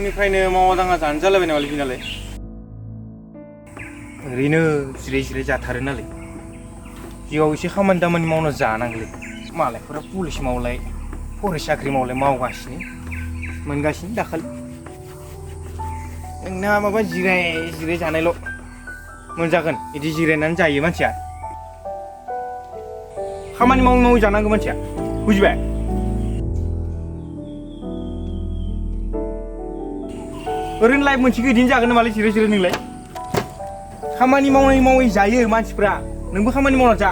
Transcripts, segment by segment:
फुंनिफ्रायनो मावा दाङा जानो जालायबाय नामालै बिनालाय ओरैनो जिराय जिराय जाथारो नालाय जिउआव एसे खामानि दामानि मावना जानांगौलै मालायफोरा पुलिस मावलाय फरेस्ट साख्रि मावलाय मावगासिनो मोनगासिनो दाखालि नोंना माबा जिराय जिराय जानायल' मोनजागोन बिदि जिरायनानै जायो मानसिया खामानि मावै मावै जानांगौ मानसिया बुजिबाय ओरैनो लाइफ मोनसेखौ इदिनो जागोन नामालै जिराय जिराय नोंलाय खामानि मावै मावै जायो मानसिफ्रा नोंबो खामानि मावना जा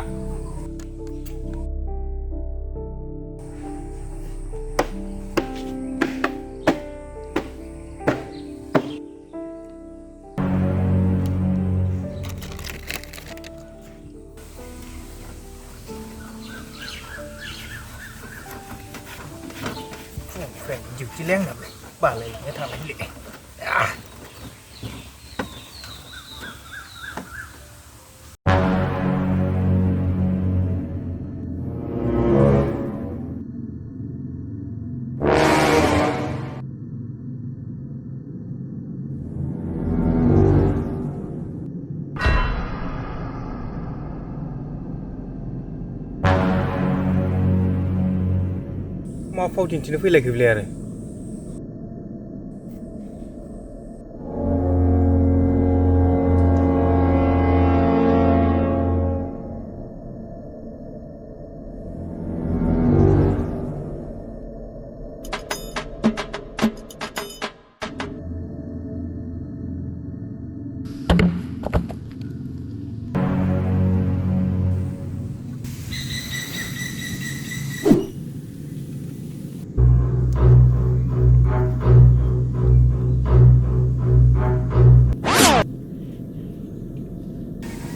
Phải chịu chi lén nè bà lại cái thằng này lẹ mau phao diन्थिनो फैलायखैलै आरो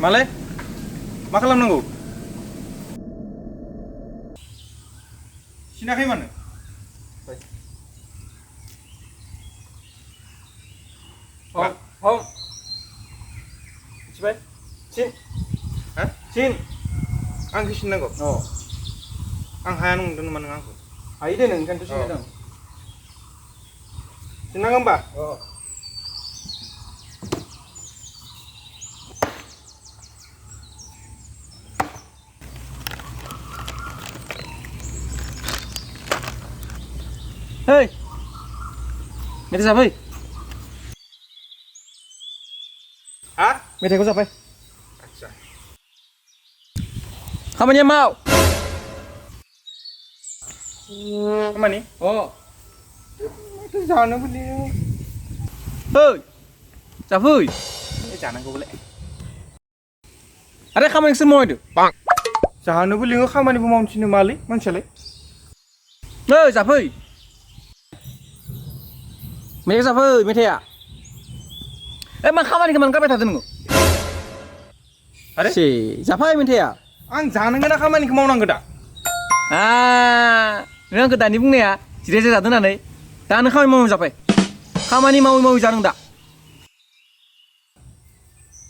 मालाय मा खालामनांगौ सिनाखै मानो मिथिबाय सिन हा सिन आंखौ सिननांगौ आं हाया नंदों नामा नों आंखौ हायो दे नों ओंखायनोथ' सिनायदों सिननांगौ होमबा Hei, mày sao vậy? Hả? Mày thấy có sao vậy? Không anh em mau. Không anh đi? Cái sao nó đi? Hei, sao vậy? Cái chả năng cố lại. Ada kamu yang semua itu? Bang. Sao nó bị liang kamu ni pun sini mali, mana sih? Hei, sao vậy? Mày sao vậy? Mày thế à? Em mà không ăn thì mình có phải thật không? Sì, sao vậy mày thế à? Anh 자는 거나 가만히 그 먹는 거다. 아, 너는 그 단이 붕네야. 지레제 자드나네. 나는 가만히 먹으면 잡해. 가만히 먹으면 자는다.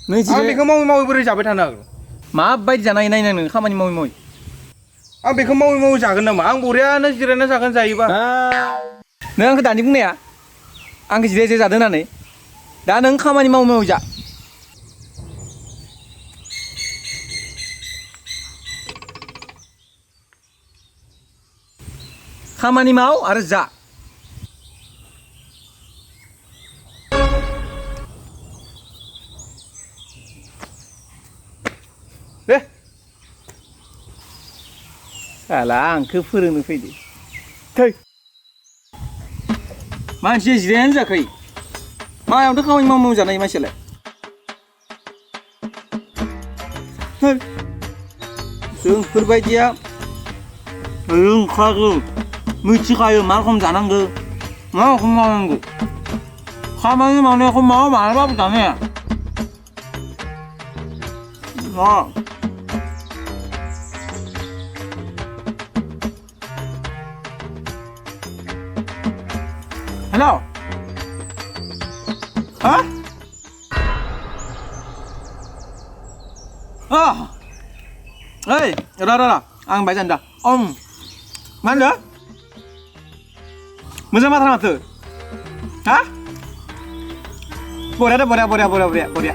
너 지레. 아, 내가 먹으면 버리 잡해 타나 그럼. 마 바이디 자나 이나 이나는 가만히 먹으면. 아, 내가 먹으면 작은 놈아. 안 보랴는 지레는 작은 자이바. 아, 너는 그 단이 붕네야. 안 그 지레제 자드나네. 나는 가만히 먹으면 자. Kamani mau harus za. Deh. Salah, angke furung fidi. Thôi. Manusia jiran zakai. Ma yang tu kau imam mau janai masalah. Thôi. Sung kurbai dia. Kagu. 무치가요 말콤 잘한 거, 고마운 거. 가만히 만에 고마워 말봐보자네. Hello. Hả? Ê, đó, ăn bánh dần đã. Ông, mana? Masa mata mata? Hah? बरिया बरिया बरिया बरिया बरिया बरिया